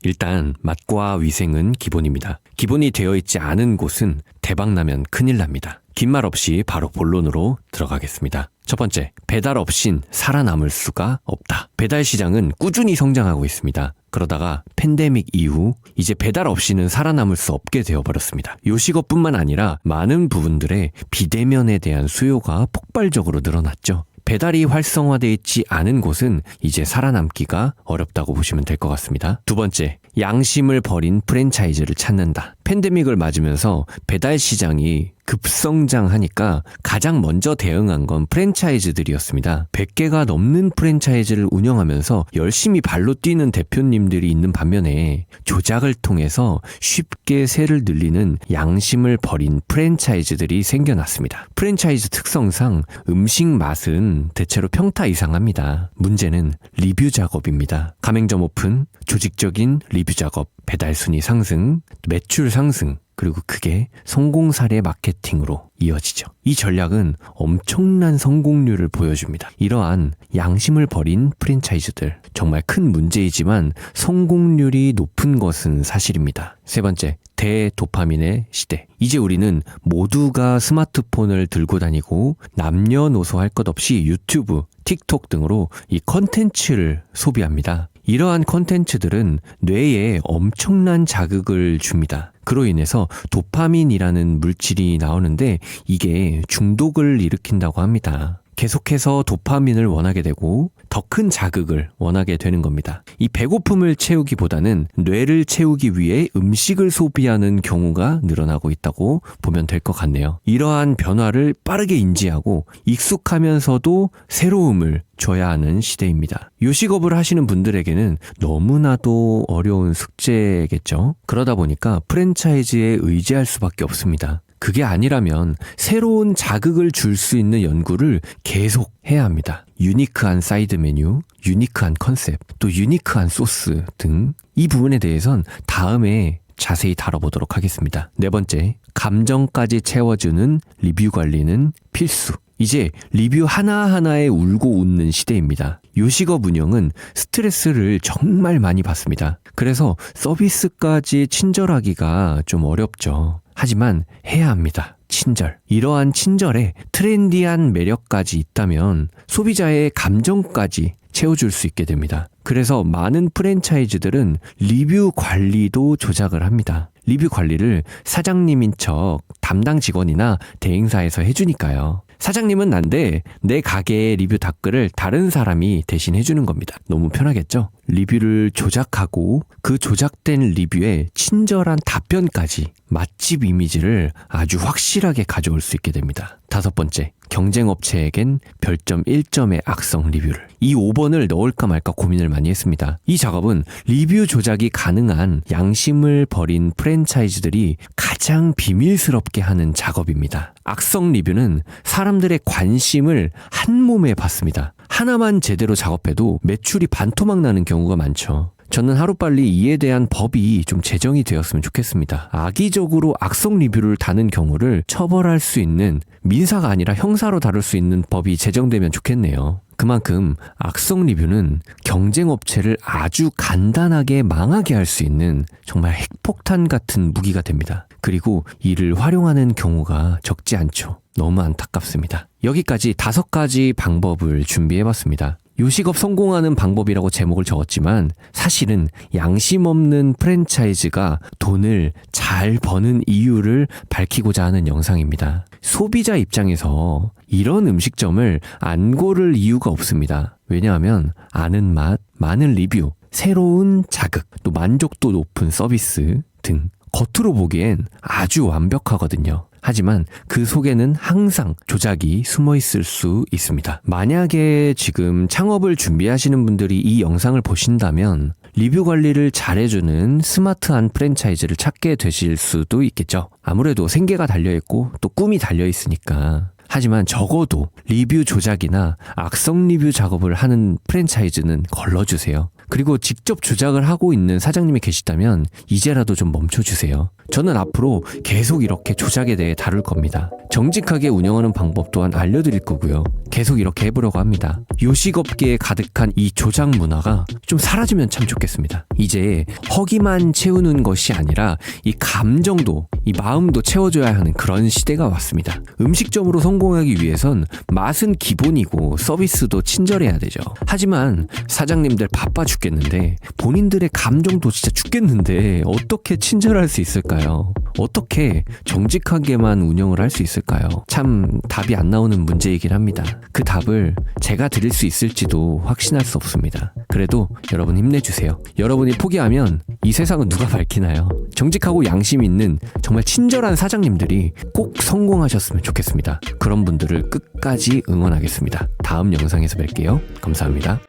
일단 맛과 위생은 기본입니다. 기본이 되어 있지 않은 곳은 대박나면 큰일 납니다. 긴 말 없이 바로 본론으로 들어가겠습니다. 첫 번째, 배달 없인 살아남을 수가 없다. 배달 시장은 꾸준히 성장하고 있습니다. 그러다가 팬데믹 이후 이제 배달 없이는 살아남을 수 없게 되어버렸습니다. 요식업뿐만 아니라 많은 부분들의 비대면에 대한 수요가 폭발적으로 늘어났죠. 배달이 활성화되어 있지 않은 곳은 이제 살아남기가 어렵다고 보시면 될 것 같습니다. 두 번째, 양심을 버린 프랜차이즈를 찾는다. 팬데믹을 맞으면서 배달 시장이 급성장하니까 가장 먼저 대응한 건 프랜차이즈들이었습니다. 100개가 넘는 프랜차이즈를 운영하면서 열심히 발로 뛰는 대표님들이 있는 반면에 조작을 통해서 쉽게 세를 늘리는 양심을 버린 프랜차이즈들이 생겨났습니다. 프랜차이즈 특성상 음식 맛은 대체로 평타 이상합니다. 문제는 리뷰 작업입니다. 가맹점 오픈, 조직적인 리뷰 작업, 배달 순위 상승, 매출 상승, 그리고 그게 성공 사례 마케팅으로 이어지죠. 이 전략은 엄청난 성공률을 보여줍니다. 이러한 양심을 버린 프랜차이즈들, 정말 큰 문제이지만 성공률이 높은 것은 사실입니다. 세 번째, 대도파민의 시대. 이제 우리는 모두가 스마트폰을 들고 다니고 남녀노소 할 것 없이 유튜브, 틱톡 등으로 이 컨텐츠를 소비합니다. 이러한 컨텐츠들은 뇌에 엄청난 자극을 줍니다. 그로 인해서 도파민이라는 물질이 나오는데 이게 중독을 일으킨다고 합니다. 계속해서 도파민을 원하게 되고 더 큰 자극을 원하게 되는 겁니다. 이 배고픔을 채우기보다는 뇌를 채우기 위해 음식을 소비하는 경우가 늘어나고 있다고 보면 될 것 같네요. 이러한 변화를 빠르게 인지하고 익숙하면서도 새로움을 줘야 하는 시대입니다. 요식업을 하시는 분들에게는 너무나도 어려운 숙제겠죠. 그러다 보니까 프랜차이즈에 의지할 수밖에 없습니다. 그게 아니라면 새로운 자극을 줄 수 있는 연구를 계속 해야 합니다. 유니크한 사이드 메뉴, 유니크한 컨셉, 또 유니크한 소스 등 이 부분에 대해선 다음에 자세히 다뤄보도록 하겠습니다. 네 번째, 감정까지 채워주는 리뷰 관리는 필수. 이제 리뷰 하나하나에 울고 웃는 시대입니다. 요식업 운영은 스트레스를 정말 많이 받습니다. 그래서 서비스까지 친절하기가 좀 어렵죠. 하지만 해야 합니다. 친절. 이러한 친절에 트렌디한 매력까지 있다면 소비자의 감정까지 채워줄 수 있게 됩니다. 그래서 많은 프랜차이즈들은 리뷰 관리도 조작을 합니다. 리뷰 관리를 사장님인 척 담당 직원이나 대행사에서 해주니까요. 사장님은 난데 내 가게의 리뷰 댓글을 다른 사람이 대신 해주는 겁니다. 너무 편하겠죠? 리뷰를 조작하고 그 조작된 리뷰에 친절한 답변까지 맛집 이미지를 아주 확실하게 가져올 수 있게 됩니다. 다섯 번째, 경쟁업체에겐 별점 1점의 악성 리뷰를. 이 5번을 넣을까 말까 고민을 많이 했습니다. 이 작업은 리뷰 조작이 가능한 양심을 버린 프랜차이즈들이 가장 비밀스럽게 하는 작업입니다. 악성 리뷰는 사람들의 관심을 한 몸에 받습니다. 하나만 제대로 작업해도 매출이 반토막 나는 경우가 많죠. 저는 하루빨리 이에 대한 법이 좀 제정이 되었으면 좋겠습니다. 악의적으로 악성 리뷰를 다는 경우를 처벌할 수 있는, 민사가 아니라 형사로 다룰 수 있는 법이 제정되면 좋겠네요. 그만큼 악성 리뷰는 경쟁업체를 아주 간단하게 망하게 할 수 있는 정말 핵폭탄 같은 무기가 됩니다. 그리고 이를 활용하는 경우가 적지 않죠. 너무 안타깝습니다. 여기까지 5가지 방법을 준비해봤습니다. 요식업 성공하는 방법이라고 제목을 적었지만 사실은 양심 없는 프랜차이즈가 돈을 잘 버는 이유를 밝히고자 하는 영상입니다. 소비자 입장에서 이런 음식점을 안 고를 이유가 없습니다. 왜냐하면 아는 맛, 많은 리뷰, 새로운 자극, 또 만족도 높은 서비스 등 겉으로 보기엔 아주 완벽하거든요. 하지만 그 속에는 항상 조작이 숨어 있을 수 있습니다. 만약에 지금 창업을 준비하시는 분들이 이 영상을 보신다면 리뷰 관리를 잘해주는 스마트한 프랜차이즈를 찾게 되실 수도 있겠죠. 아무래도 생계가 달려있고 또 꿈이 달려있으니까. 하지만 적어도 리뷰 조작이나 악성 리뷰 작업을 하는 프랜차이즈는 걸러주세요. 그리고 직접 조작을 하고 있는 사장님이 계시다면 이제라도 좀 멈춰주세요. 저는 앞으로 계속 이렇게 조작에 대해 다룰 겁니다. 정직하게 운영하는 방법 또한 알려드릴 거고요. 계속 이렇게 해보려고 합니다. 요식업계에 가득한 이 조작 문화가 좀 사라지면 참 좋겠습니다. 이제 허기만 채우는 것이 아니라 이 감정도, 이 마음도 채워줘야 하는 그런 시대가 왔습니다. 음식점으로 성공하기 위해선 맛은 기본이고 서비스도 친절해야 되죠. 하지만 사장님들 바빠 죽겠는데 본인들의 감정도 진짜 죽겠는데 어떻게 친절할 수 있을까요? 어떻게 정직하게만 운영을 할 수 있을까요? 참 답이 안 나오는 문제이긴 합니다. 그 답을 제가 드릴 수 있을지도 확신할 수 없습니다. 그래도 여러분 힘내주세요. 여러분이 포기하면 이 세상은 누가 밝히나요? 정직하고 양심 있는 정말 친절한 사장님들이 꼭 성공하셨으면 좋겠습니다. 그런 분들을 끝까지 응원하겠습니다. 다음 영상에서 뵐게요. 감사합니다.